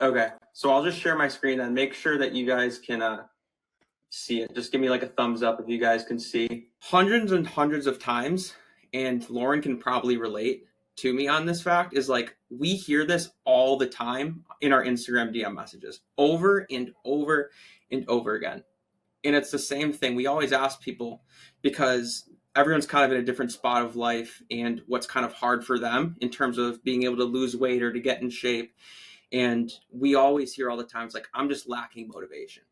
Okay, so I'll just share my screen and make sure that you guys can see it. Just give me like a thumbs up if you guys can see. Hundreds and hundreds of times, and Lauren can probably relate to me on this fact, is like we hear this all the time in our Instagram DM messages over and over and over again. And it's the same thing. We always ask people because everyone's kind of in a different spot of life and what's kind of hard for them in terms of being able to lose weight or to get in shape. And we always hear all the time, it's like, I'm just lacking motivation.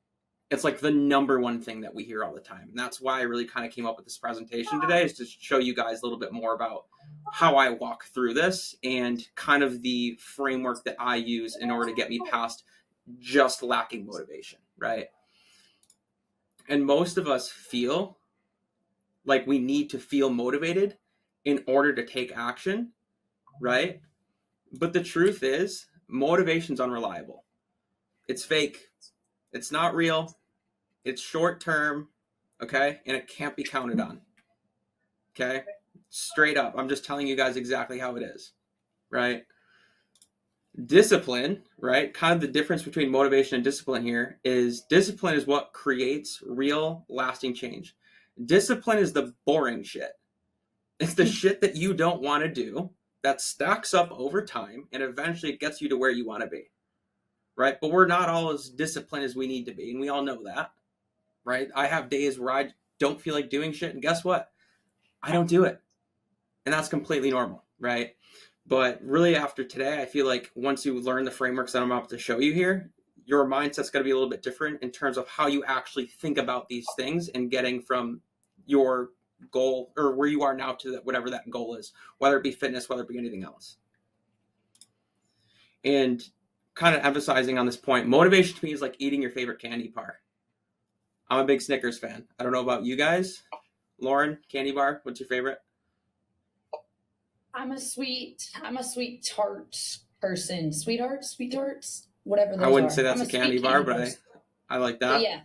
It's like the number one thing that we hear all the time. And that's why I really kind of came up with this presentation today, is to show you guys a little bit more about how I walk through this and kind of the framework that I use in order to get me past just lacking motivation, right? And most of us feel like we need to feel motivated in order to take action, right? But the truth is, motivation's unreliable. It's fake. It's not real. It's short term, okay? And it can't be counted on, okay? Straight up. I'm just telling you guys exactly how it is, right? Discipline, right? Kind of the difference between motivation and discipline here is discipline is what creates real lasting change. Discipline is the boring shit. It's the shit that you don't want to do that stacks up over time and eventually gets you to where you want to be, right? But we're not all as disciplined as we need to be, and we all know that, right? I have days where I don't feel like doing shit, and guess what? I don't do it. And that's completely normal, right? But really after today, I feel like once you learn the frameworks that I'm about to show you here, your mindset's going to be a little bit different in terms of how you actually think about these things and getting from your goal or where you are now to whatever that goal is, whether it be fitness, whether it be anything else. And kind of emphasizing on this point, motivation to me is like eating your favorite candy bar. I'm a big Snickers fan. I don't know about you guys. Lauren, candy bar, what's your favorite? I'm a sweet tarts person. Sweet tarts, whatever those are. I wouldn't say that's a candy bar, but I like that. But yeah.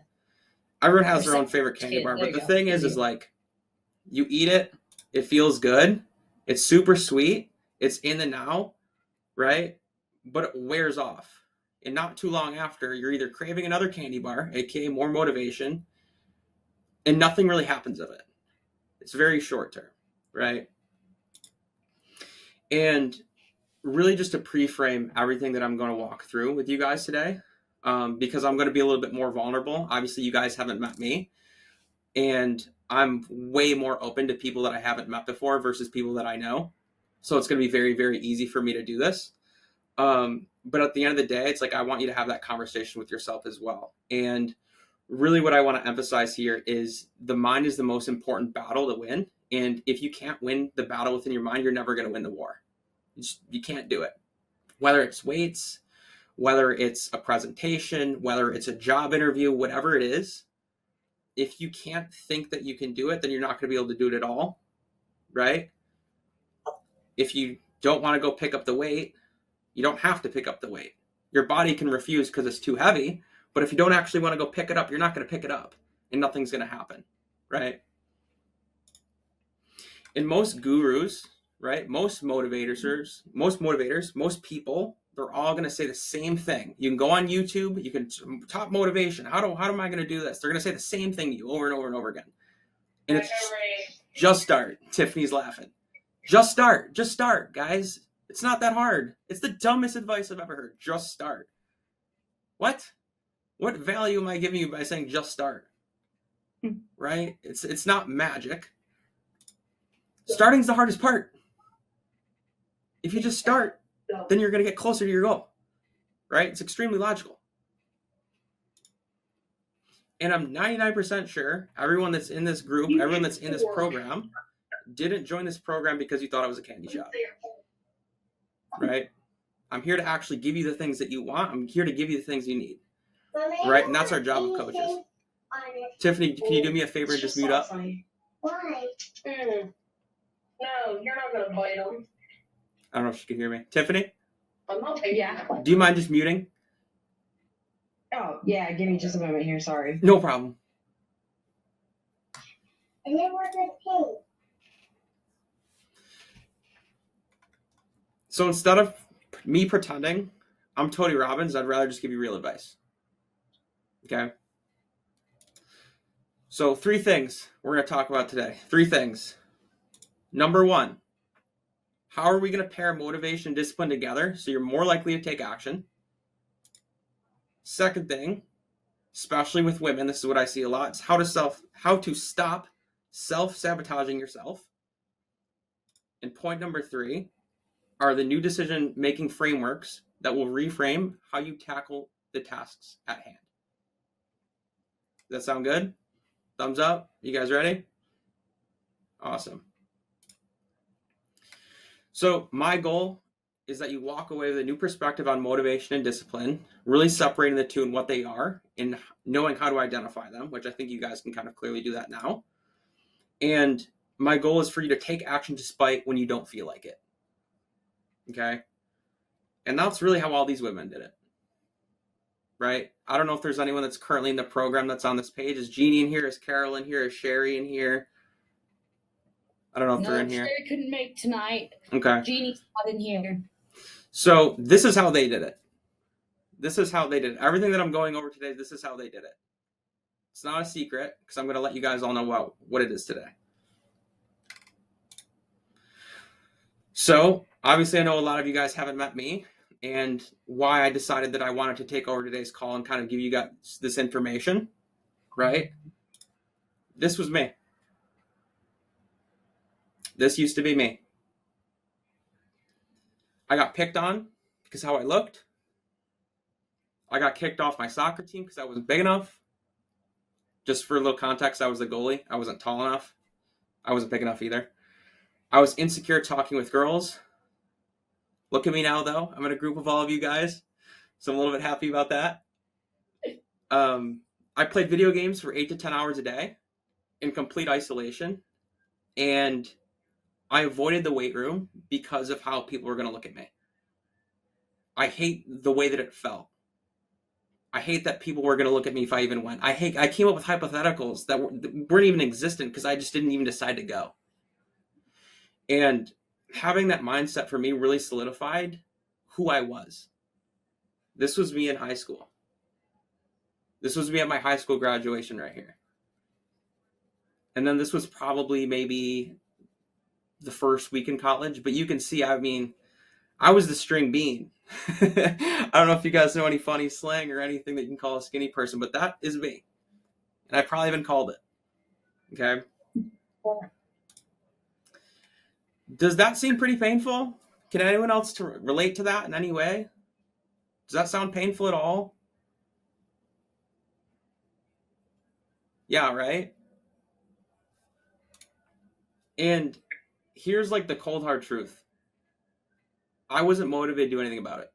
Everyone has their own favorite candy bar, but the thing is like, you eat it, it feels good, it's super sweet, it's in the now, right? But it wears off. And not too long after, you're either craving another candy bar, aka more motivation, and nothing really happens of it. It's very short term, right? And really just to pre-frame everything that I'm going to walk through with you guys today, because I'm going to be a little bit more vulnerable. Obviously, you guys haven't met me, and I'm way more open to people that I haven't met before versus people that I know. So it's going to be very, very easy for me to do this. But at the end of the day, it's like I want you to have that conversation with yourself as well. And really what I want to emphasize here is the mind is the most important battle to win. And if you can't win the battle within your mind, you're never going to win the war. You can't do it. Whether it's weights, whether it's a presentation, whether it's a job interview, whatever it is, if you can't think that you can do it, then you're not going to be able to do it at all, right? If you don't want to go pick up the weight, you don't have to pick up the weight. Your body can refuse because it's too heavy, but if you don't actually want to go pick it up, you're not going to pick it up, and nothing's going to happen, right? And most gurus, right, most motivators, most people, they're all going to say the same thing. You can go on YouTube, you can top motivation. How am I going to do this? They're going to say the same thing to you over and over and over again. And it's just start. Tiffany's laughing. Just start, guys. It's not that hard. It's the dumbest advice I've ever heard. Just start. What? What value am I giving you by saying just start? Right? It's not magic. Starting's the hardest part. If you just start, then you're going to get closer to your goal. Right? It's extremely logical. And I'm 99% sure everyone that's in this group, everyone that's in this program, didn't join this program because you thought it was a candy shop. Right? I'm here to actually give you the things that you want. I'm here to give you the things you need. Right? And that's our job of coaches. Tiffany, can you do me a favor and just mute up? Why? No, you're not going to bite them. I don't know if she can hear me. Tiffany? I'm not taking Do you mind just muting? Oh, yeah. Give me just a moment here. Sorry. No problem. And then what's the pink? So instead of me pretending I'm Tony Robbins. I'd rather just give you real advice. Okay? So 3 things we're going to talk about today. 3 things. Number 1, how are we going to pair motivation and discipline together so you're more likely to take action? Second thing, especially with women, this is what I see a lot, is how to stop self-sabotaging yourself. And point number 3 are the new decision-making frameworks that will reframe how you tackle the tasks at hand. Does that sound good? Thumbs up. You guys ready? Awesome. So my goal is that you walk away with a new perspective on motivation and discipline, really separating the two and what they are and knowing how to identify them, which I think you guys can kind of clearly do that now. And my goal is for you to take action despite when you don't feel like it. Okay? And that's really how all these women did it. Right? I don't know if there's anyone that's currently in the program that's on this page. Is Jeannie in here? Is Carol in here? Is Sherry in here? I don't know if they're in here. Sherry couldn't make tonight. Okay. Jeannie's not in here. So this is how they did it. This is how they did it. Everything that I'm going over today, this is how they did it. It's not a secret because I'm going to let you guys all know what it is today. So obviously I know a lot of you guys haven't met me, and why I decided that I wanted to take over today's call and kind of give you guys this information, right? This was me. This used to be me. I got picked on because how I looked. I got kicked off my soccer team because I wasn't big enough. Just for a little context, I was the goalie. I wasn't tall enough. I wasn't big enough either. I was insecure talking with girls. Look at me now, though. I'm in a group of all of you guys, so I'm a little bit happy about that. I played video games for 8 to 10 hours a day in complete isolation, and I avoided the weight room because of how people were going to look at me. I hate the way that it felt. I hate that people were going to look at me if I even went. I came up with hypotheticals that weren't even existent because I just didn't even decide to go. And having that mindset for me really solidified who I was. This was me in high school. This was me at my high school graduation right here. And then this was probably maybe the first week in college. But you can see, I mean, I was the string bean. I don't know if you guys know any funny slang or anything that you can call a skinny person, but that is me. And I probably even called it. Okay? Does that seem pretty painful? Can anyone else relate to that in any way? Does that sound painful at all? Yeah, right? And here's like the cold hard truth. I wasn't motivated to do anything about it.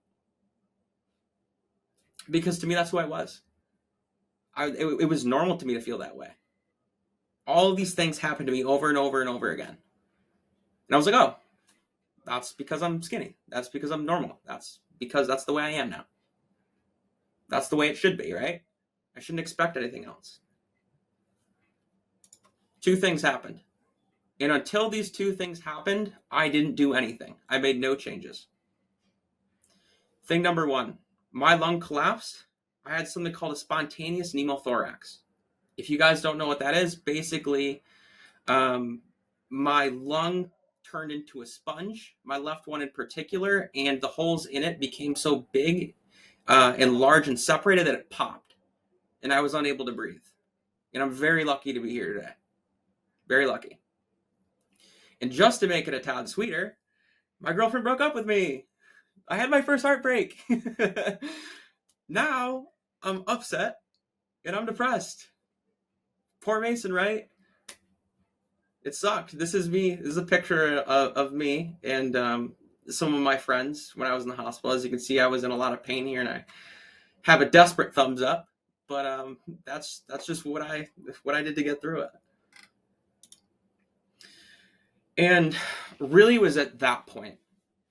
Because to me, that's who I was. It was normal to me to feel that way. All of these things happened to me over and over and over again. And I was like, oh, that's because I'm skinny. That's because I'm normal. That's because that's the way I am now. That's the way it should be, right? I shouldn't expect anything else. 2 things happened. And until these 2 things happened, I didn't do anything. I made no changes. Thing number 1, my lung collapsed. I had something called a spontaneous pneumothorax. If you guys don't know what that is, basically, my lung turned into a sponge, my left one in particular, and the holes in it became so big and large and separated that it popped, and I was unable to breathe. And I'm very lucky to be here today. Very lucky. And just to make it a tad sweeter, my girlfriend broke up with me. I had my first heartbreak. Now I'm upset and I'm depressed. Poor Mason, right? It sucked. This is me. This is a picture of me and some of my friends when I was in the hospital. As you can see, I was in a lot of pain here, and I have a desperate thumbs up. But that's just what I did to get through it. And really it was at that point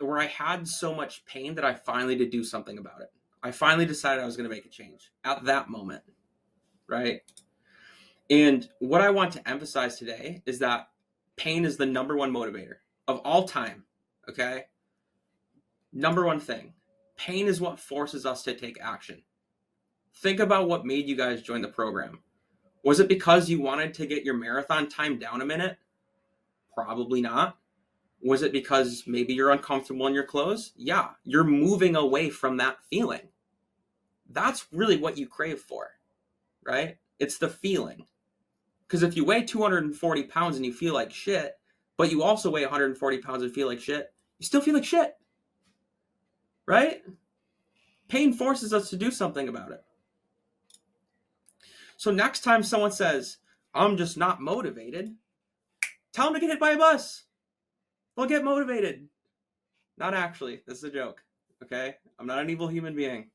where I had so much pain that I finally did do something about it. I finally decided I was going to make a change at that moment, right? And what I want to emphasize today is that pain is the number 1 motivator of all time, okay? Number 1 thing. Pain is what forces us to take action. Think about what made you guys join the program. Was it because you wanted to get your marathon time down a minute? Probably not. Was it because maybe you're uncomfortable in your clothes? Yeah, you're moving away from that feeling. That's really what you crave for, right? It's the feeling. Because if you weigh 240 pounds and you feel like shit, but you also weigh 140 pounds and feel like shit, you still feel like shit, right? Pain forces us to do something about it. So next time someone says, I'm just not motivated, tell them to get hit by a bus. They'll get motivated. Not actually. This is a joke. Okay? I'm not an evil human being.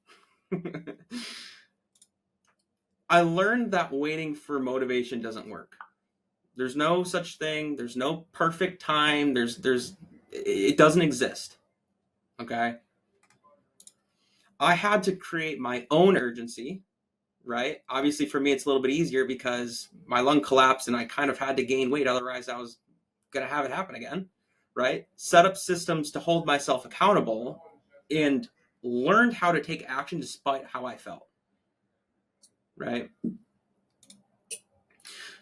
I learned that waiting for motivation doesn't work. There's no such thing. There's no perfect time. It doesn't exist. Okay? I had to create my own urgency, right? Obviously for me it's a little bit easier because my lung collapsed and I kind of had to gain weight. Otherwise I was going to have it happen again, right? Set up systems to hold myself accountable and learned how to take action despite how I felt, right?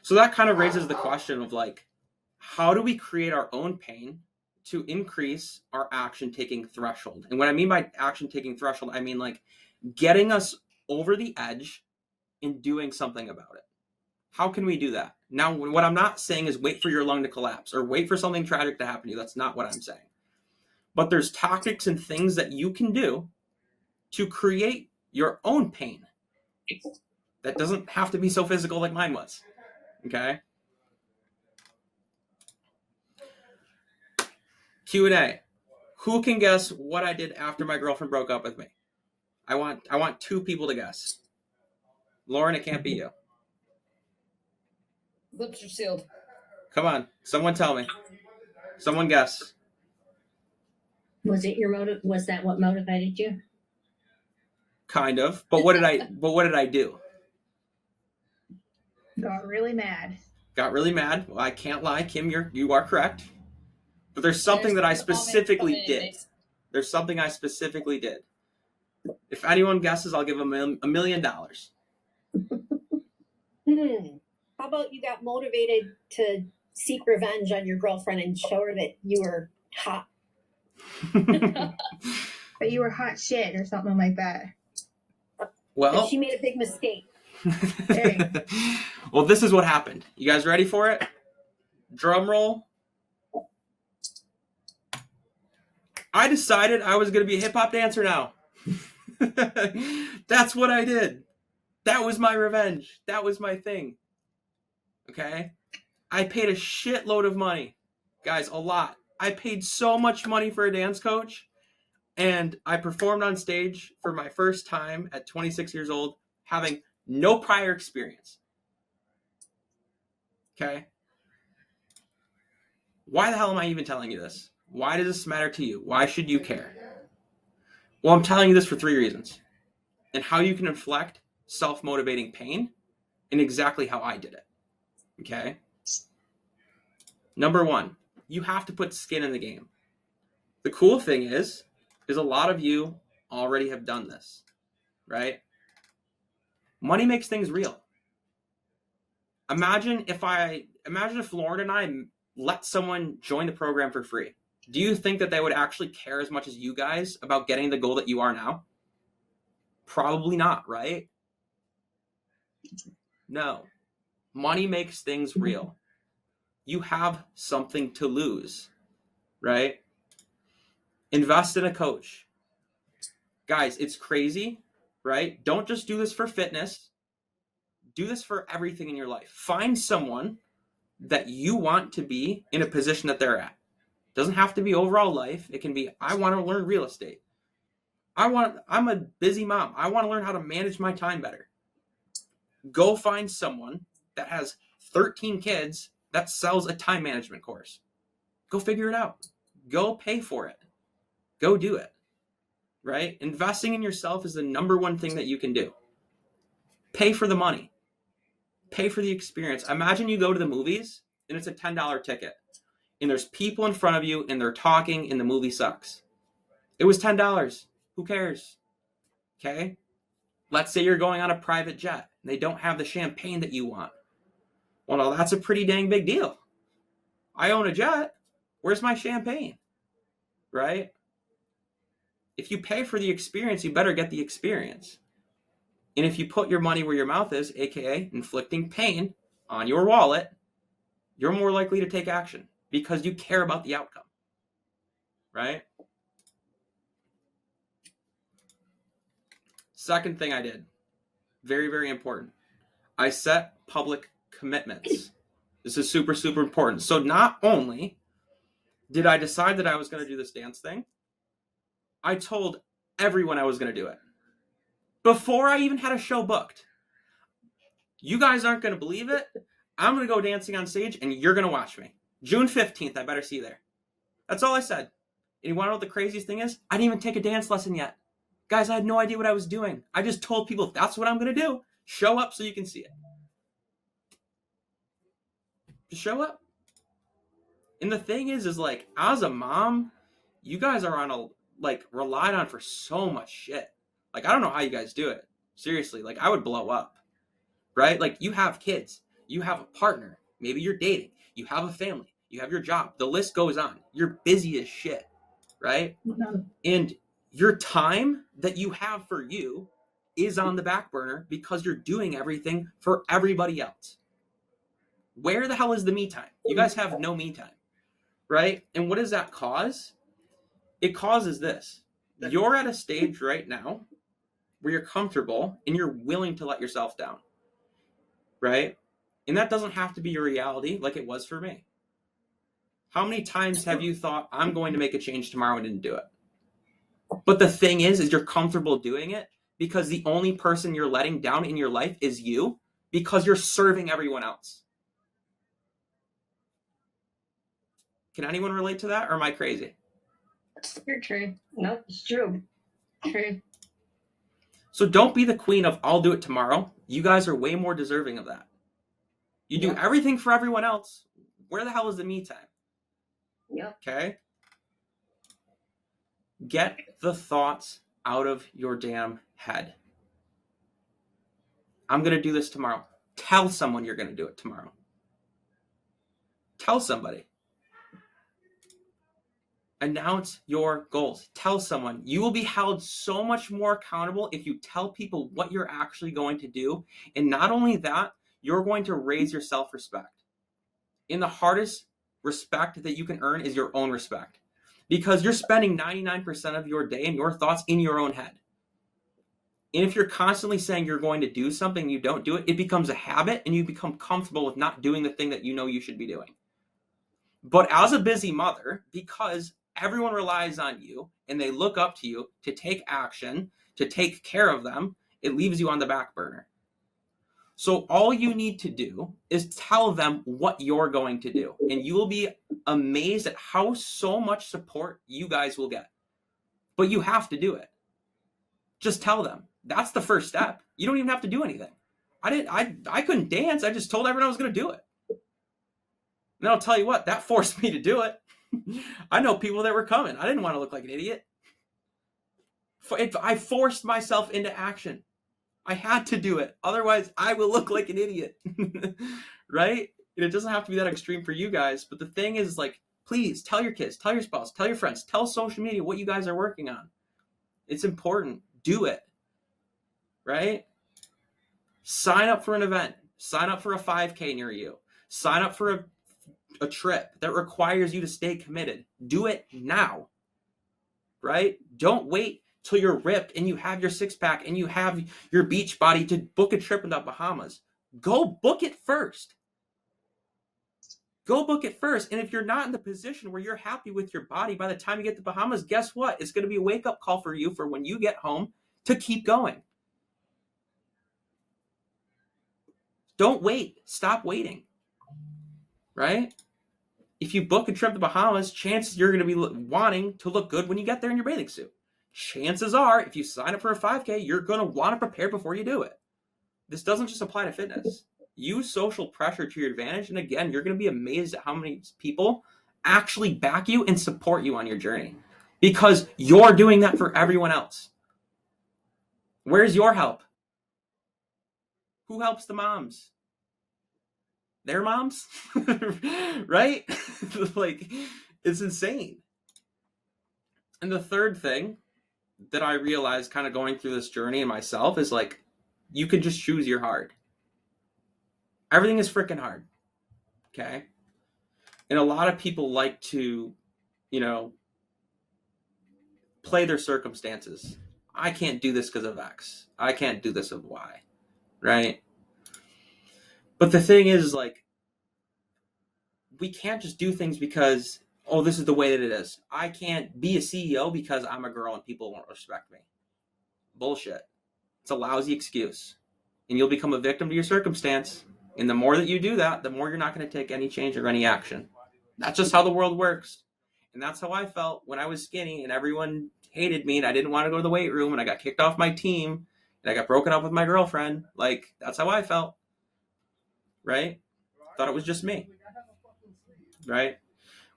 So that kind of raises the question of like, how do we create our own pain to increase our action taking threshold? And what I mean by action taking threshold, I mean like getting us over the edge and doing something about it. How can we do that? Now, what I'm not saying is wait for your lung to collapse or wait for something tragic to happen to you. That's not what I'm saying. But there's tactics and things that you can do to create your own pain. That doesn't have to be so physical like mine was. Okay? Q&A. Who can guess what I did after my girlfriend broke up with me? I want 2 people to guess. Lauren, it can't be you. Lips are sealed. Come on, someone tell me. Someone guess. Was it your motive? Was that what motivated you? Kind of. But what did I do? Got really mad. Got really mad. Well, I can't lie, Kim, you are correct. But there's something that I There's the comments specifically coming in. did. There's something I specifically did. If anyone guesses, I'll give them $1 million. How about you got motivated to seek revenge on your girlfriend and show her that you were hot? But you were hot shit or something like that. But Well, she made a big mistake. well, this is what happened. You guys ready for it? Drum roll. I decided I was going to be a hip-hop dancer now. That's what I did. That was my revenge. That was my thing. Okay? I paid a shitload of money. Guys, a lot. I paid so much money for a dance coach, and I performed on stage for my first time at 26 years old, having no prior experience. Okay? Why the hell am I even telling you this? Why does this matter to you? Why should you care? Well, I'm telling you this for 3 reasons. And how you can inflect self-motivating pain and exactly how I did it. Okay? Number 1, you have to put skin in the game. The cool thing is a lot of you already have done this, right? Money makes things real. Imagine if Lauren and I let someone join the program for free. Do you think that they would actually care as much as you guys about getting the goal that you are now? Probably not, right? No. Money makes things real. You have something to lose, right? Invest in a coach. Guys, it's crazy, right? Don't just do this for fitness. Do this for everything in your life. Find someone that you want to be in a position that they're at. Doesn't have to be overall life. It can be, I want to learn real estate. I'm a busy mom. I want to learn how to manage my time better. Go find someone that has 13 kids that sells a time management course. Go figure it out. Go pay for it. Go do it. Right? Investing in yourself is the number 1 thing that you can do. Pay for the money. Pay for the experience. Imagine you go to the movies and it's a $10 ticket. And there's people in front of you and they're talking and the movie sucks. It was $10. Who cares? Okay? Let's say you're going on a private jet and they don't have the champagne that you want. Well, no, that's a pretty dang big deal. I own a jet. Where's my champagne? Right? If you pay for the experience, you better get the experience. And if you put your money where your mouth is, aka inflicting pain on your wallet, you're more likely to take action because you care about the outcome. Right? Second thing I did, very, very important. I set public commitments. This is super, super important. So not only did I decide that I was going to do this dance thing, I told everyone I was going to do it. Before I even had a show booked. You guys aren't going to believe it. I'm going to go dancing on stage and you're going to watch me. June 15th, I better see you there. That's all I said. And you want to know what the craziest thing is? I didn't even take a dance lesson yet. Guys, I had no idea what I was doing. I just told people, if that's what I'm going to do, show up so you can see it. Just show up. And the thing is like, as a mom, you guys are on relied on for so much shit. Like, I don't know how you guys do it. Seriously, like, I would blow up. Right? Like, you have kids. You have a partner. Maybe you're dating. You have a family. You have your job. The list goes on. You're busy as shit. Right? And your time that you have for you is on the back burner because you're doing everything for everybody else. Where the hell is the me time? You guys have no me time. Right? And what does that cause? It causes this. You're at a stage right now where you're comfortable and you're willing to let yourself down. Right? And that doesn't have to be your reality like it was for me. How many times have you thought, I'm going to make a change tomorrow and didn't do it? But the thing is you're comfortable doing it because the only person you're letting down in your life is you because you're serving everyone else. Can anyone relate to that or am I crazy? You're true. No, it's true. True. So don't be the queen of I'll do it tomorrow. You guys are way more deserving of that. You do everything for everyone else. Where the hell is the me time? Yep. Okay? Get the thoughts out of your damn head. I'm going to do this tomorrow. Tell someone you're going to do it tomorrow. Tell somebody. Announce your goals. Tell someone. You will be held so much more accountable if you tell people what you're actually going to do. And not only that, you're going to raise your self-respect. And the hardest respect that you can earn is your own respect. Because you're spending 99% of your day and your thoughts in your own head. And if you're constantly saying you're going to do something and you don't do it, it becomes a habit and you become comfortable with not doing the thing that you know you should be doing. But as a busy mother, because everyone relies on you and they look up to you to take action, to take care of them, it leaves you on the back burner. So all you need to do is tell them what you're going to do. And you will be amazed at how so much support you guys will get. But you have to do it. Just tell them. That's the first step. You don't even have to do anything. I couldn't dance. I just told everyone I was going to do it. And then I'll tell you what, that forced me to do it. I know people that were coming. I didn't want to look like an idiot. I forced myself into action. I had to do it. Otherwise, I will look like an idiot. Right? And it doesn't have to be that extreme for you guys. But the thing is, like, please tell your kids, tell your spouse, tell your friends, tell social media what you guys are working on. It's important. Do it. Right? Sign up for an event. Sign up for a 5K near you. Sign up for a trip that requires you to stay committed. Do it now. Right? Don't wait till you're ripped and you have your six-pack and you have your beach body to book a trip in the Bahamas. Go book it first. Go book it first. And if you're not in the position where you're happy with your body by the time you get to Bahamas, guess what? It's going to be a wake-up call for you for when you get home to keep going. Don't wait. Stop waiting. Right? If you book a trip to Bahamas, chances you're going to be wanting to look good when you get there in your bathing suit. Chances are, if you sign up for a 5K, you're going to want to prepare before you do it. This doesn't just apply to fitness. Use social pressure to your advantage. And again, you're going to be amazed at how many people actually back you and support you on your journey. because you're doing that for everyone else. Where's your help? Who helps the moms? Their moms? Right? Like, it's insane. And the third thing that I realized kind of going through this journey in myself is like, you can just choose your hard. Everything is freaking hard. Okay? And a lot of people like to, play their circumstances. I can't do this because of X. I can't do this of Y. Right? But the thing is, like, we can't just do things because, oh, this is the way that it is. I can't be a CEO because I'm a girl and people won't respect me. Bullshit. It's a lousy excuse. And you'll become a victim to your circumstance. And the more that you do that, the more you're not going to take any change or any action. That's just how the world works. And that's how I felt when I was skinny and everyone hated me and I didn't want to go to the weight room and I got kicked off my team and I got broken up with my girlfriend. Like, that's how I felt. Right? Thought it was just me. Right?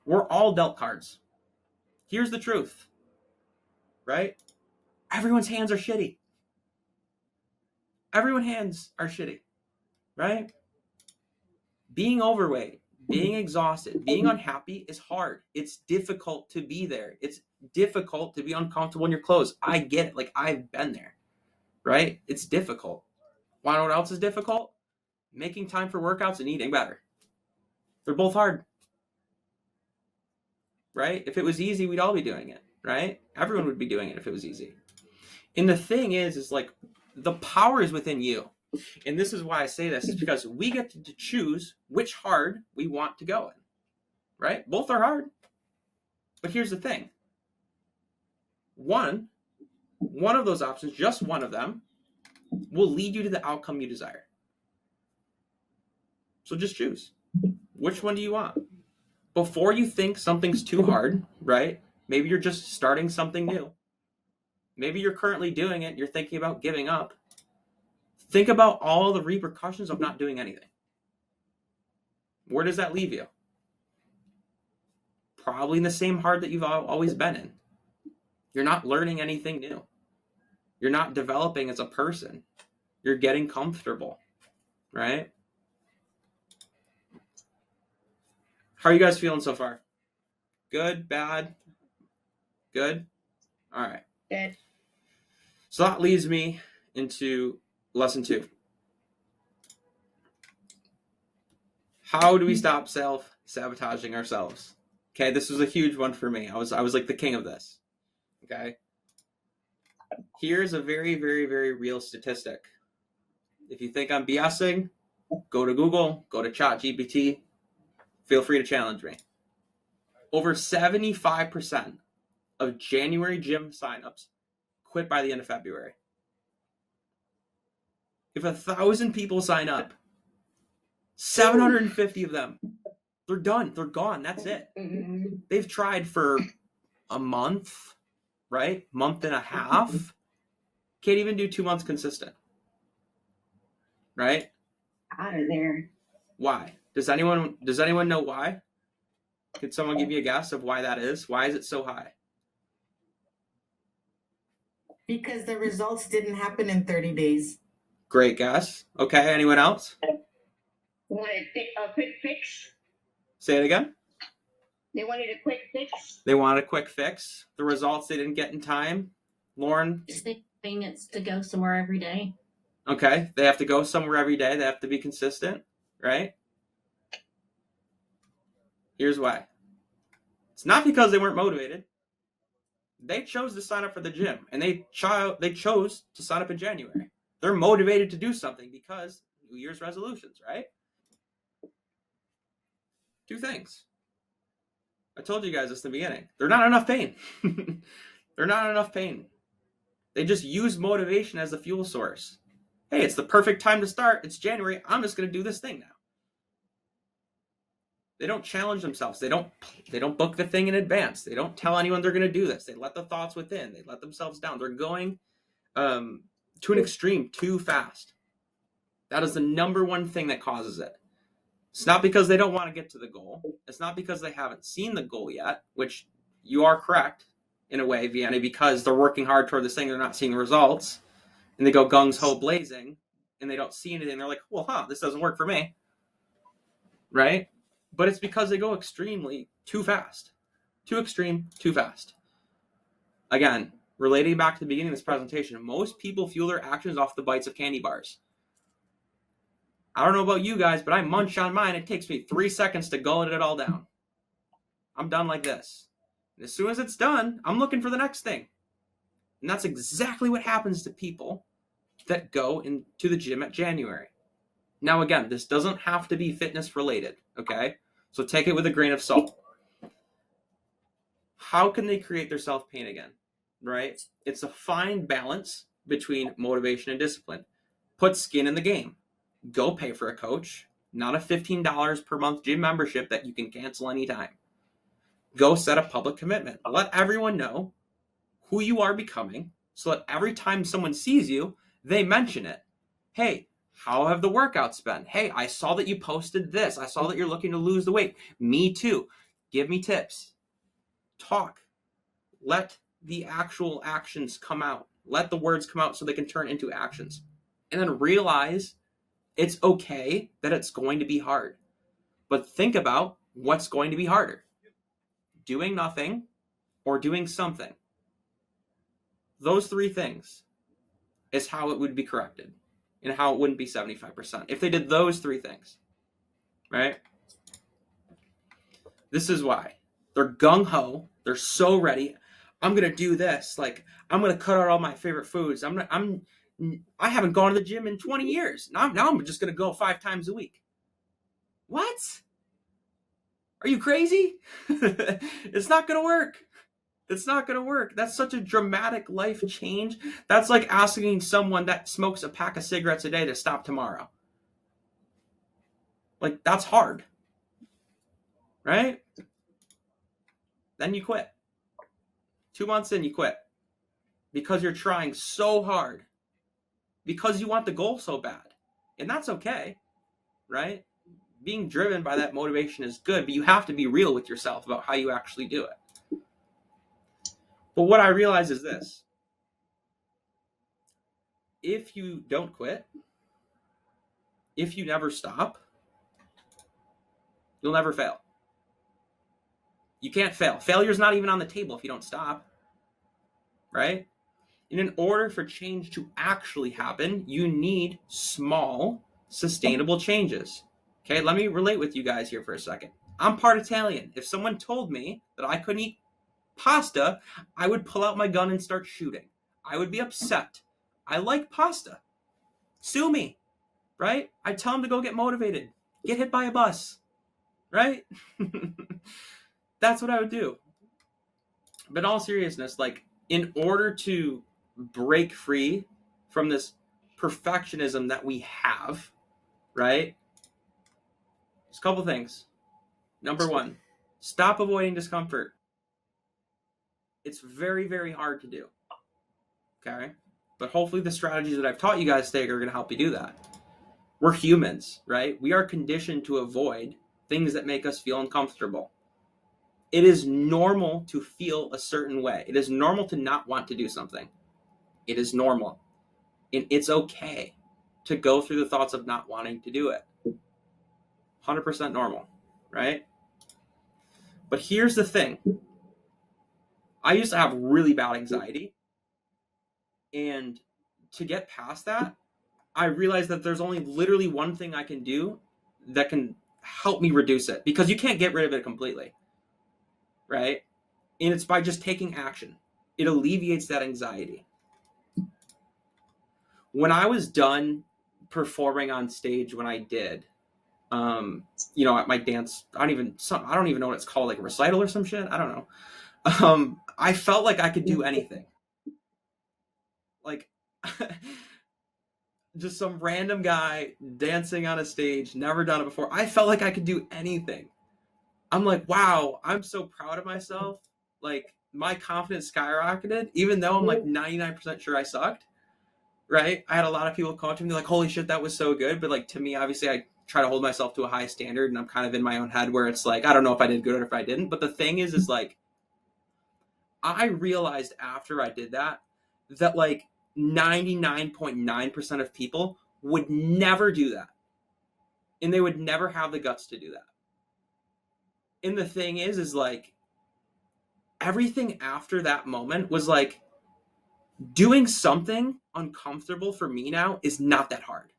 We're all dealt cards. Here's the truth. Right? Everyone's hands are shitty. Everyone's hands are shitty. Right? Being overweight, being exhausted, being unhappy is hard. It's difficult to be there. It's difficult to be uncomfortable in your clothes. I get it. Like, I've been there. Right? It's difficult. Want to know what else is difficult? Making time for workouts and eating better. They're both hard. Right? If it was easy, we'd all be doing it. Right? Everyone would be doing it if it was easy. And the thing is like, the power is within you. And this is why I say this, is because we get to choose which hard we want to go in. Right? Both are hard. But here's the thing. One of those options, just one of them, will lead you to the outcome you desire. So just choose. Which one do you want? Before you think something's too hard, right? Maybe you're just starting something new. Maybe you're currently doing it. You're thinking about giving up. Think about all the repercussions of not doing anything. Where does that leave you? Probably in the same hard that you've always been in. You're not learning anything new. You're not developing as a person. You're getting comfortable, right? How are you guys feeling so far? Good? Bad? Good? All right. Good. So that leads me into lesson 2. How do we stop self-sabotaging ourselves? Okay, this was a huge one for me. I was like the king of this. Okay. Here's a very, very, very real statistic. If you think I'm BSing, go to Google, go to ChatGPT. Feel free to challenge me. Over 75% of January gym signups quit by the end of February. If 1,000 people sign up, 750 of them, they're done. They're gone. That's it. Mm-hmm. They've tried for a month, right? Month and a half. Can't even do 2 months consistent. Right? Out of there. Why? Does anyone know why? Could someone give me a guess of why that is? Why is it so high? Because the results didn't happen in 30 days. Great guess. Okay, anyone else? Wanted a quick fix. Say it again. They wanted a quick fix. They wanted a quick fix. The results they didn't get in time. Lauren? Just the convenience to go somewhere every day. Okay, they have to go somewhere every day. They have to be consistent, right? Here's why. It's not because they weren't motivated. They chose to sign up for the gym, and they chose to sign up in January. They're motivated to do something because New Year's resolutions, right? 2 things. I told you guys this in the beginning. They're not enough pain. They're not enough pain. They just use motivation as the fuel source. Hey, it's the perfect time to start. It's January. I'm just going to do this thing now. They don't challenge themselves. They don't book the thing in advance. They don't tell anyone they're going to do this. They let the thoughts within. They let themselves down. They're going to an extreme too fast. That is the number one thing that causes it. It's not because they don't want to get to the goal. It's not because they haven't seen the goal yet, which you are correct. in a way, Vianney, because they're working hard toward this thing, they're not seeing results, and they go gung-ho blazing, and they don't see anything. They're like, well, this doesn't work for me, right? But it's because they go extremely too fast. Too extreme, too fast. Again, relating back to the beginning of this presentation, most people fuel their actions off the bites of candy bars. I don't know about you guys, but I munch on mine. It takes me 3 seconds to gullet it all down. I'm done like this. And as soon as it's done, I'm looking for the next thing. And that's exactly what happens to people that go into the gym at January. Now, again, this doesn't have to be fitness related, okay? So take it with a grain of salt. How can they create their self-pain again, right? It's a fine balance between motivation and discipline. Put skin in the game. Go pay for a coach, not a $15 per month gym membership that you can cancel anytime. Go set a public commitment. Let everyone know who you are becoming so that every time someone sees you, they mention it. Hey, how have the workouts been? Hey, I saw that you posted this. I saw that you're looking to lose the weight. Me too. Give me tips. Talk. Let the actual actions come out. Let the words come out so they can turn into actions. And then realize it's okay that it's going to be hard. But think about what's going to be harder. Doing nothing or doing something. Those three things is how it would be corrected and how it wouldn't be 75%. If they did those three things, right? This is why. They're gung-ho. They're so ready. I'm going to do this. Like, I'm going to cut out all my favorite foods. I haven't gone to the gym in 20 years. Now I'm just going to go 5 times a week. What? Are you crazy? It's not going to work. It's not going to work. That's such a dramatic life change. That's like asking someone that smokes a pack of cigarettes a day to stop tomorrow. Like, that's hard. Right? Then you quit. 2 months in, you quit. Because you're trying so hard. Because you want the goal so bad. And that's okay. Right? Being driven by that motivation is good, but you have to be real with yourself about how you actually do it. But what I realize is this. If you don't quit, if you never stop, you'll never fail. You can't fail. Failure's not even on the table if you don't stop. Right? And in order for change to actually happen, you need small, sustainable changes. Okay, let me relate with you guys here for a second. I'm part Italian. If someone told me that I couldn't eat pasta, I would pull out my gun and start shooting. I would be upset. I like pasta. Sue me, right? I tell them to go get motivated. Get hit by a bus, right? That's what I would do. But in all seriousness, like, in order to break free from this perfectionism that we have, right? There's a couple things. Number one, stop avoiding discomfort. It's very, very hard to do. Okay? But hopefully the strategies that I've taught you guys today are going to help you do that. We're humans, right? We are conditioned to avoid things that make us feel uncomfortable. It is normal to feel a certain way. It is normal to not want to do something. It is normal. And it's okay to go through the thoughts of not wanting to do it. 100% normal, right? But here's the thing. I used to have really bad anxiety. And to get past that, I realized that there's only literally one thing I can do that can help me reduce it. Because you can't get rid of it completely, right? And it's by just taking action. It alleviates that anxiety. When I was done performing on stage when I did, at my dance, I don't even know what it's called, like a recital or some shit. I don't know. I felt like I could do anything. Like, just some random guy dancing on a stage, never done it before. I felt like I could do anything. I'm like, wow, I'm so proud of myself. Like, my confidence skyrocketed, even though I'm like 99% sure I sucked. Right? I had a lot of people come up to me like, holy shit, that was so good. But like, to me, obviously, I try to hold myself to a high standard, and I'm kind of in my own head where it's like, I don't know if I did good or if I didn't. But the thing is like, I realized after I did that like 99.9% of people would never do that. And they would never have the guts to do that. And the thing is like, everything after that moment was like, doing something uncomfortable for me now is not that hard.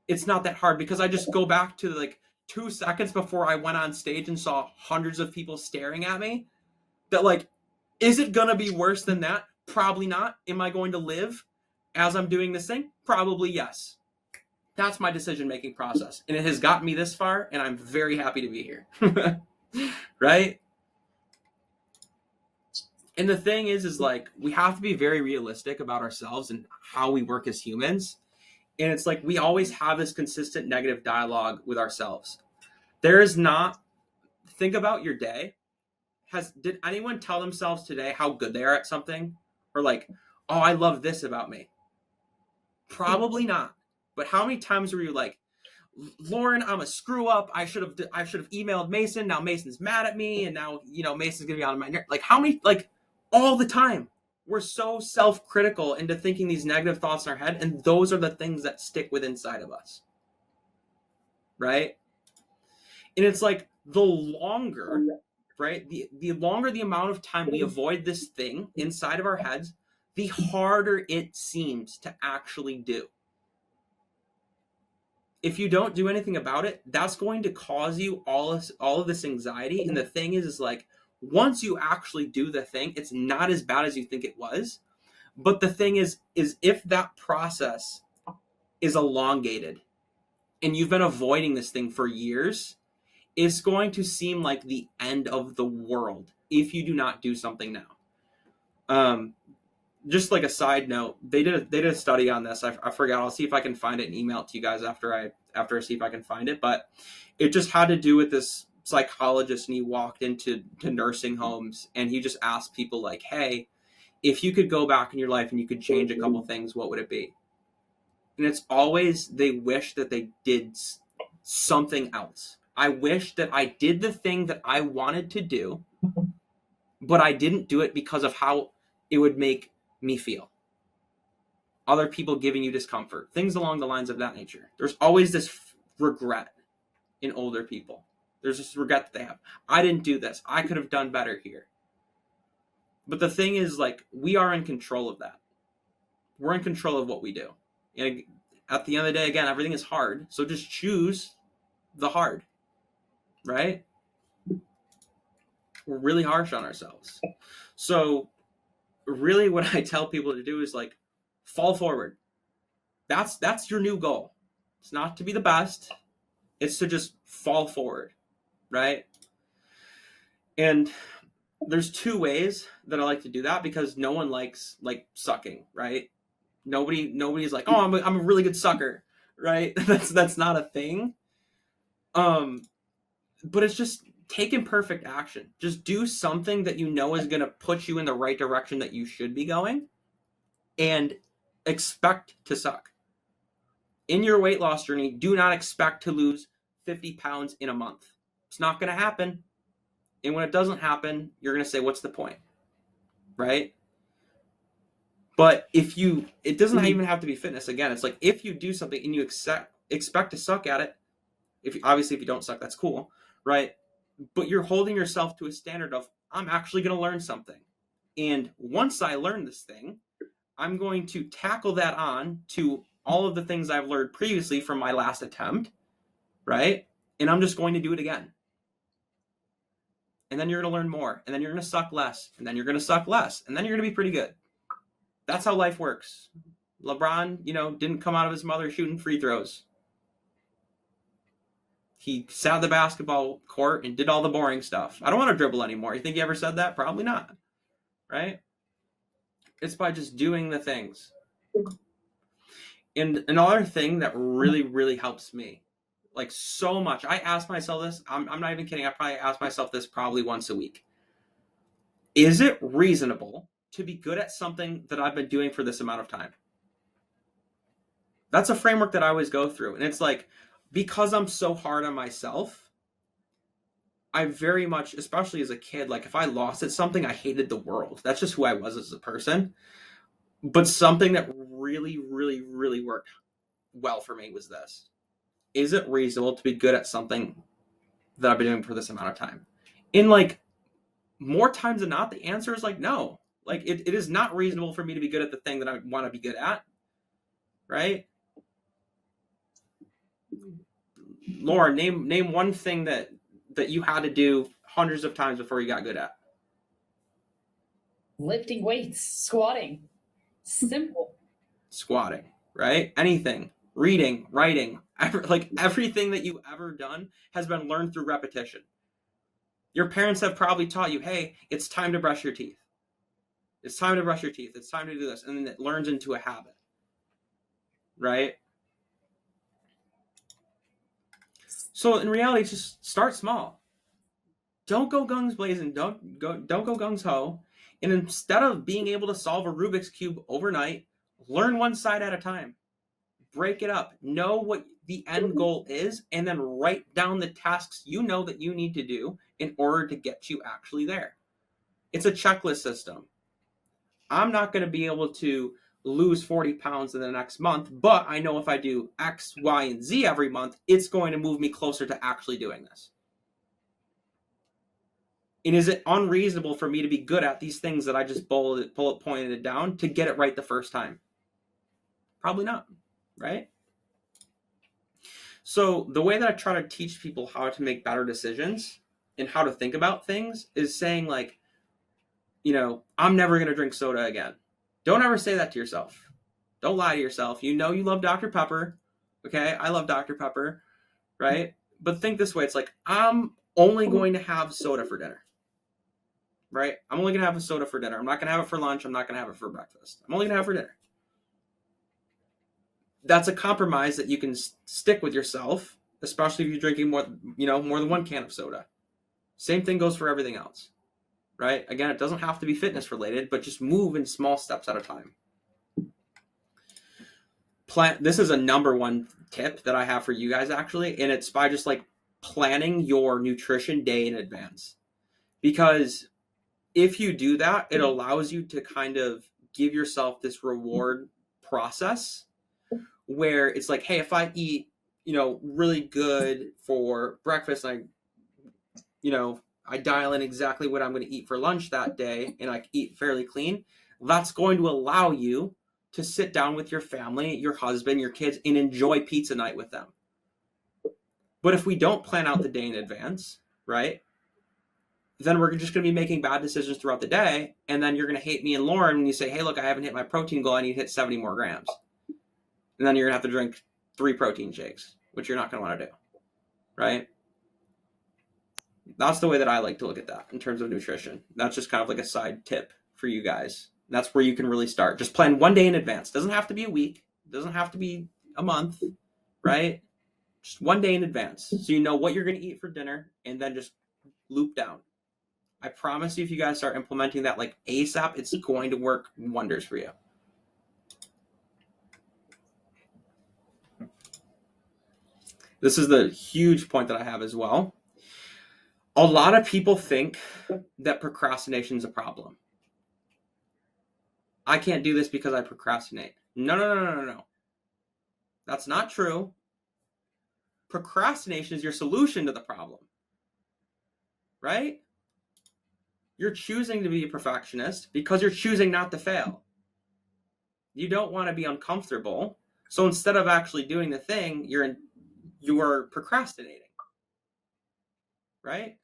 It's not that hard because I just go back to like 2 seconds before I went on stage and saw hundreds of people staring at me. That like, is it gonna be worse than that? Probably not. Am I going to live as I'm doing this thing? Probably yes. That's my decision-making process. And it has gotten me this far, and I'm very happy to be here. Right? And the thing is like, we have to be very realistic about ourselves and how we work as humans. And it's like, we always have this consistent negative dialogue with ourselves. There is not, think about your day. Did anyone tell themselves today how good they are at something? Or like, oh, I love this about me? Probably not. But how many times were you like, Lauren, I'm a screw up. I should have emailed Mason. Now Mason's mad at me, and now Mason's gonna be on my nerve. Like, how many? Like, all the time. We're so self-critical into thinking these negative thoughts in our head, and those are the things that stick with inside of us. Right? And it's like, the longer, right? The longer the amount of time we avoid this thing inside of our heads, the harder it seems to actually do. If you don't do anything about it, that's going to cause you all of this anxiety. And the thing is like, once you actually do the thing, it's not as bad as you think it was. But the thing is if that process is elongated and you've been avoiding this thing for years, it's going to seem like the end of the world if you do not do something now. Just like a side note, they did a study on this. I forgot. I'll see if I can find it and email it to you guys after I see if I can find it. But it just had to do with this psychologist, and he walked into nursing homes, and he just asked people like, hey, if you could go back in your life and you could change a couple things, what would it be? And it's always, they wish that they did something else. I wish that I did the thing that I wanted to do, but I didn't do it because of how it would make me feel. Other people giving you discomfort, things along the lines of that nature. There's always this regret in older people. There's this regret that they have. I didn't do this. I could have done better here. But the thing is, like, we are in control of that. We're in control of what we do. And at the end of the day, again, everything is hard. So just choose the hard, right? We're really harsh on ourselves. So really what I tell people to do is like, fall forward. That's your new goal. It's not to be the best. It's to just fall forward, right? And there's 2 ways that I like to do that, because no one likes like sucking, right? Nobody's like, oh, I'm a really good sucker, right? That's not a thing. But it's just take imperfect action. Just do something that you know is going to put you in the right direction that you should be going, and expect to suck. In your weight loss journey, do not expect to lose 50 pounds in a month. It's not going to happen. And when it doesn't happen, you're going to say, what's the point? Right? But it doesn't even have to be fitness. Again, it's like, if you do something and you expect to suck at it, obviously if you don't suck, that's cool, right? But you're holding yourself to a standard of, I'm actually going to learn something. And once I learn this thing, I'm going to tackle that on to all of the things I've learned previously from my last attempt, right? And I'm just going to do it again. And then you're going to learn more, and then you're going to suck less, and then you're going to suck less, and then you're going to be pretty good. That's how life works. LeBron, didn't come out of his mother shooting free throws. He sat at the basketball court and did all the boring stuff. I don't want to dribble anymore. You think he ever said that? Probably not. Right? It's by just doing the things. And another thing that really, really helps me, like so much, I ask myself this, I'm not even kidding, I probably ask myself this probably once a week. Is it reasonable to be good at something that I've been doing for this amount of time? That's a framework that I always go through. And it's like, because I'm so hard on myself, I very much, especially as a kid, like if I lost at something, I hated the world. That's just who I was as a person. But something that really, really, really worked well for me was this. Is it reasonable to be good at something that I've been doing for this amount of time? In like more times than not, the answer is like no. Like it is not reasonable for me to be good at the thing that I want to be good at. Right? Lauren, name one thing that you had to do hundreds of times before you got good at. Lifting weights, squatting. Simple. Squatting, right? Anything. Reading, writing, everything that you've ever done has been learned through repetition. Your parents have probably taught you, hey, it's time to brush your teeth. It's time to brush your teeth. It's time to do this. And then it learns into a habit, right? So in reality, just start small. Don't go guns blazing. Don't go gung ho. And instead of being able to solve a Rubik's Cube overnight, learn one side at a time. Break it up. Know what the end goal is, and then write down the tasks you know that you need to do in order to get you actually there. It's a checklist system. I'm not going to be able to lose 40 pounds in the next month, but I know if I do X, Y, and Z every month, it's going to move me closer to actually doing this. And is it unreasonable for me to be good at these things that I just bullet pointed it down to get it right the first time? Probably not, right? So the way that I try to teach people how to make better decisions and how to think about things is saying like, you know, I'm never going to drink soda again. Don't ever say that to yourself. Don't lie to yourself. You know you love Dr. Pepper. Okay, I love Dr. Pepper, right? But think this way. It's like, I'm only going to have soda for dinner, right? I'm only going to have a soda for dinner. I'm not going to have it for lunch. I'm not going to have it for breakfast. I'm only going to have it for dinner. That's a compromise that you can stick with yourself, especially if you're drinking more than one can of soda. Same thing goes for everything else, right? Again, it doesn't have to be fitness related, but just move in small steps at a time. This is a number one tip that I have for you guys actually, and it's by just like planning your nutrition day in advance. Because if you do that, it allows you to kind of give yourself this reward process where it's like, hey, if I eat, really good for breakfast and I dial in exactly what I'm going to eat for lunch that day and I eat fairly clean, that's going to allow you to sit down with your family, your husband, your kids, and enjoy pizza night with them. But if we don't plan out the day in advance, right, then we're just going to be making bad decisions throughout the day, and then you're going to hate me and Lauren when you say, hey, look, I haven't hit my protein goal. I need to hit 70 more grams. And then you're going to have to drink 3 protein shakes, which you're not going to want to do, right? That's the way that I like to look at that in terms of nutrition. That's just kind of like a side tip for you guys. That's where you can really start. Just plan one day in advance. Doesn't have to be a week. Doesn't have to be a month, right? Just one day in advance. So you know what you're going to eat for dinner and then just loop down. I promise you, if you guys start implementing that like ASAP, it's going to work wonders for you. This is the huge point that I have as well. A lot of people think that procrastination is a problem. I can't do this because I procrastinate. No. That's not true. Procrastination is your solution to the problem, right? You're choosing to be a perfectionist because you're choosing not to fail. You don't want to be uncomfortable. So instead of actually doing the thing, you're procrastinating, right?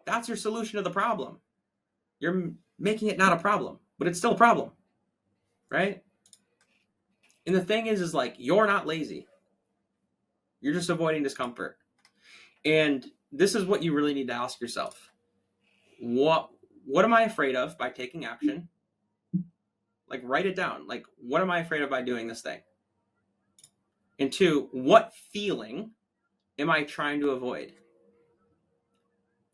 That's your solution to the problem. You're making it not a problem, but it's still a problem, right? And the thing is like, you're not lazy. You're just avoiding discomfort. And this is what you really need to ask yourself. What am I afraid of by taking action? Like, write it down. Like, what am I afraid of by doing this thing? And 2, what feeling am I trying to avoid?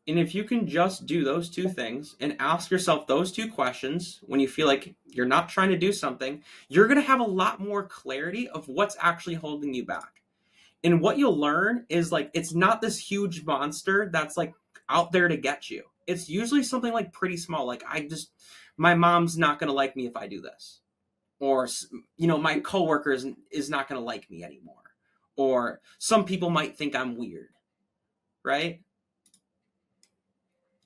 And if you can just do those 2 things and ask yourself those 2 questions when you feel like you're not trying to do something, you're going to have a lot more clarity of what's actually holding you back. And what you'll learn is like, it's not this huge monster that's like out there to get you. It's usually something like pretty small. Like, my mom's not going to like me if I do this. Or, my coworker is not going to like me anymore. Or some people might think I'm weird. Right?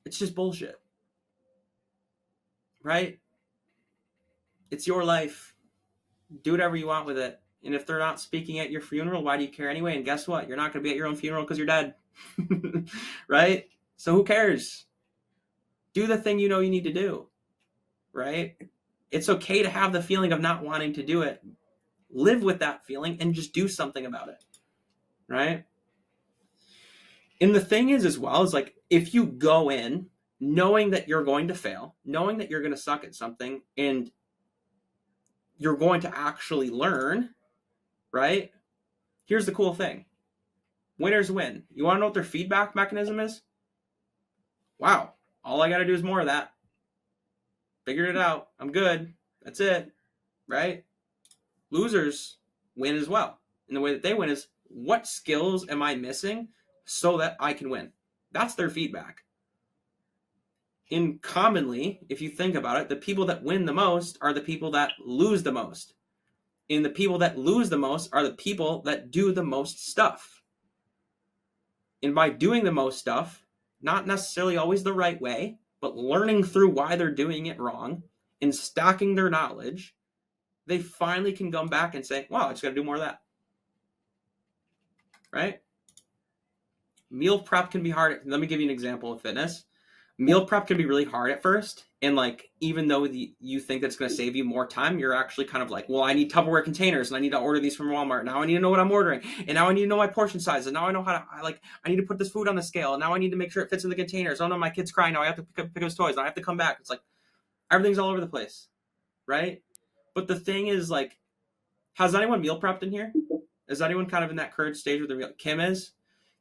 It's just bullshit. Right? It's your life. Do whatever you want with it. And if they're not speaking at your funeral, why do you care anyway? And guess what? You're not going to be at your own funeral because you're dead. Right? So who cares? Do the thing you know you need to do. Right? It's okay to have the feeling of not wanting to do it. Live with that feeling and just do something about it. Right? And the thing is, as well, is like, if you go in knowing that you're going to fail, knowing that you're going to suck at something, and you're going to actually learn, right? Here's the cool thing. Winners win. You want to know what their feedback mechanism is? Wow. All I got to do is more of that. Figured it out. I'm good. That's it. Right? Losers win as well. And the way that they win is, what skills am I missing so that I can win? That's their feedback. And commonly, if you think about it, the people that win the most are the people that lose the most. And the people that lose the most are the people that do the most stuff. And by doing the most stuff, not necessarily always the right way, but learning through why they're doing it wrong and stacking their knowledge, they finally can come back and say, wow, I just got to do more of that. Right? Meal prep can be hard. Let me give you an example of fitness. Meal prep can be really hard at first. And like, even though you think that's going to save you more time, you're actually kind of like, well, I need Tupperware containers and I need to order these from Walmart. Now I need to know what I'm ordering. And now I need to know my portion size. And now I know how to, I need to put this food on the scale. And now I need to make sure it fits in the containers. Oh no, my kid's crying. Now I have to pick up his toys. Now I have to come back. It's like, everything's all over the place. Right? But the thing is, like, has anyone meal prepped in here? Is anyone kind of in that current stage where they're Kim is?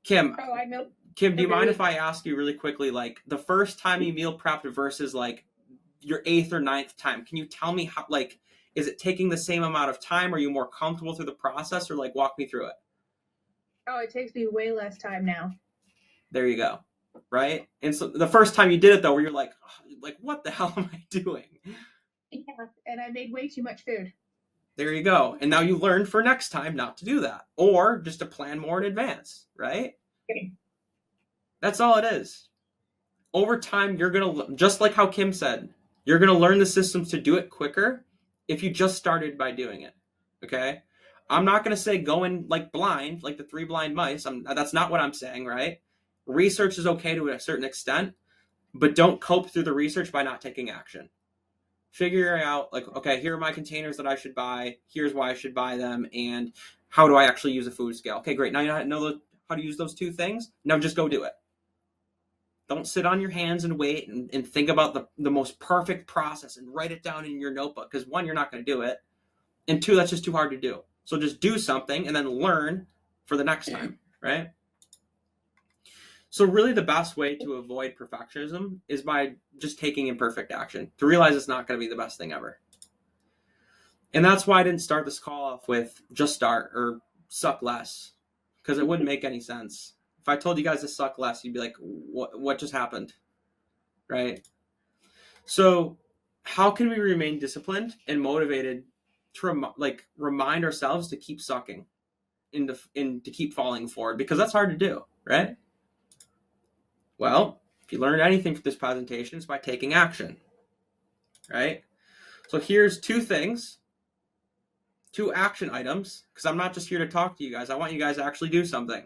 Kim. Oh, I know. Kim, do you mind if I ask you really quickly, like, the first time you meal prepped versus like your 8th or 9th time? Can you tell me how, like, is it taking the same amount of time? Are you more comfortable through the process, or like walk me through it? Oh, it takes me way less time now. There you go. Right? And so the first time you did it though, where you're like, what the hell am I doing? Yeah, and I made way too much food. There you go. And now you learned for next time not to do that, or just to plan more in advance, right? Okay. That's all it is. Over time, you're going to, just like how Kim said, you're going to learn the systems to do it quicker if you just started by doing it. Okay? I'm not going to say go in like blind, like the 3 blind mice. That's not what I'm saying, right? Research is okay to a certain extent, but don't cope through the research by not taking action. Figuring out, like, okay, here are my containers that I should buy. Here's why I should buy them. And how do I actually use a food scale? Okay, great. Now you know how to use those 2 things. Now just go do it. Don't sit on your hands and wait and think about the most perfect process and write it down in your notebook. Because 1, you're not going to do it. And 2, that's just too hard to do. So just do something and then learn for the next time, right? So really the best way to avoid perfectionism is by just taking imperfect action, to realize it's not going to be the best thing ever. And that's why I didn't start this call off with just start or suck less, because it wouldn't make any sense. If I told you guys to suck less, you'd be like, what just happened? Right? So how can we remain disciplined and motivated to remind ourselves to keep sucking and to keep falling forward? Because that's hard to do, right? Well, if you learned anything from this presentation, it's by taking action, right? So here's 2 things, 2 action items, because I'm not just here to talk to you guys. I want you guys to actually do something,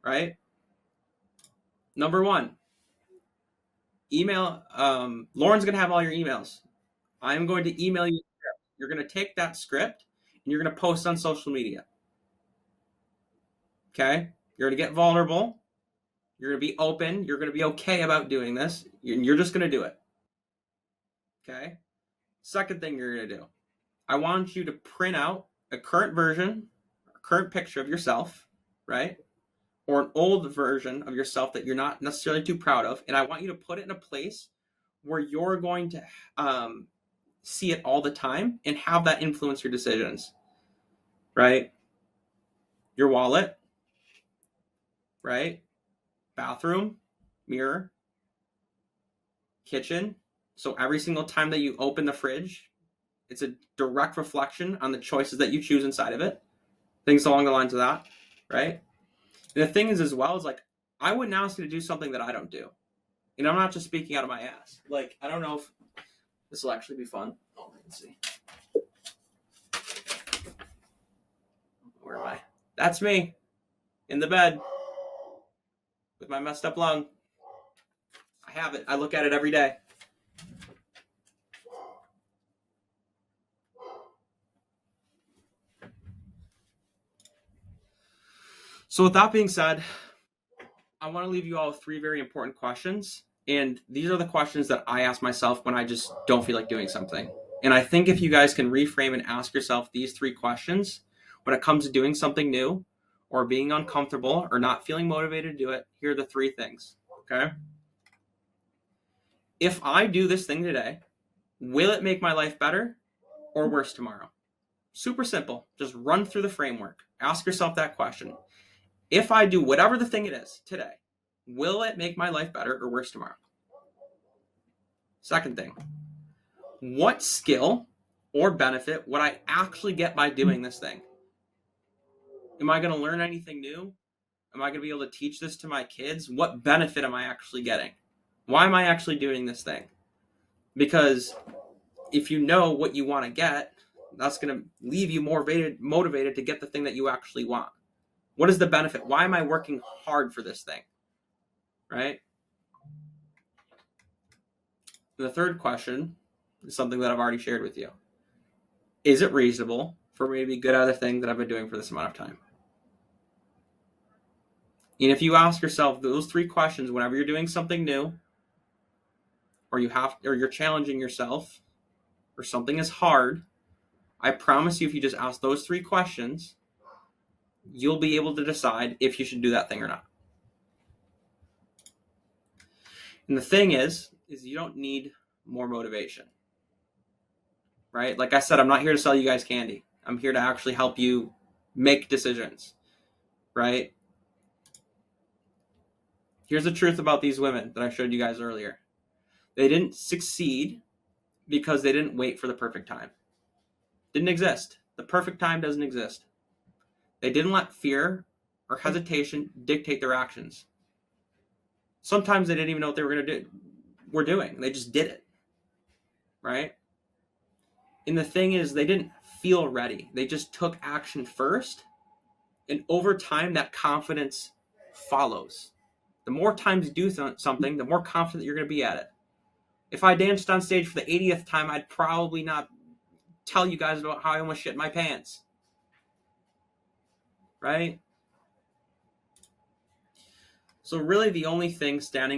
right? Number 1, email. Lauren's going to have all your emails. I'm going to email you a script. You're going to take that script and you're going to post on social media. Okay? You're going to get vulnerable. You're going to be open. You're going to be okay about doing this. You're just going to do it. Okay? Second thing you're going to do. I want you to print out a current version, a current picture of yourself, right? Or an old version of yourself that you're not necessarily too proud of. And I want you to put it in a place where you're going to see it all the time and have that influence your decisions, right? your wallet, right? Bathroom, mirror, kitchen. So every single time that you open the fridge, it's a direct reflection on the choices that you choose inside of it. Things along the lines of that, right? And the thing is, as well, is like, I wouldn't ask you to do something that I don't do. And I'm not just speaking out of my ass. Like, I don't know if this will actually be fun. Oh, let's see. Where am I? That's me in the bed with my messed up lung. I have it. I look at it every day. So with that being said, I want to leave you all with 3 very important questions. And these are the questions that I ask myself when I just don't feel like doing something. And I think if you guys can reframe and ask yourself these 3 questions when it comes to doing something new or being uncomfortable or not feeling motivated to do it, here are the 3 things, okay? If I do this thing today, will it make my life better or worse tomorrow? Super simple. Just run through the framework. Ask yourself that question. If I do whatever the thing it is today, will it make my life better or worse tomorrow? Second thing, what skill or benefit would I actually get by doing this thing? Am I going to learn anything new? Am I going to be able to teach this to my kids? What benefit am I actually getting? Why am I actually doing this thing? Because if you know what you want to get, that's going to leave you more motivated to get the thing that you actually want. What is the benefit? Why am I working hard for this thing? Right? The third question is something that I've already shared with you. Is it reasonable for me to be good at a thing that I've been doing for this amount of time? And if you ask yourself those 3 questions whenever you're doing something new, or you're challenging yourself, or something is hard, I promise you, if you just ask those 3 questions, you'll be able to decide if you should do that thing or not. And the thing is you don't need more motivation, right? Like I said, I'm not here to sell you guys candy. I'm here to actually help you make decisions, right? Here's the truth about these women that I showed you guys earlier. They didn't succeed because they didn't wait for the perfect time. Didn't exist. The perfect time doesn't exist. They didn't let fear or hesitation dictate their actions. Sometimes they didn't even know what they were doing. They just did it, right? And the thing is, they didn't feel ready. They just took action first. And over time, that confidence follows. The more times you do something, the more confident you're going to be at it. If I danced on stage for the 80th time, I'd probably not tell you guys about how I almost shit my pants. Right? So really the only thing standing